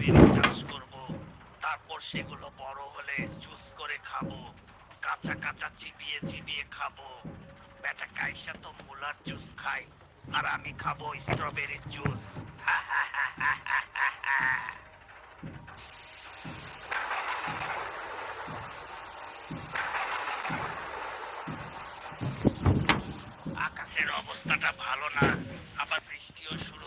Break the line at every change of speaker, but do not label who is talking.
Strawberry চাষ করব, তারপর সেগুলো বড় হলে জুস করে খাবো, কাঁচা কাঁচা চিবিয়ে চিবিয়ে খাবো। বেটা কাইসা তো মুলার জুস খায়, আর আমি খাবো স্ট্রবেরির জুস। আকাশের অবস্থাটা ভালো না, আবার বৃষ্টিও শুরু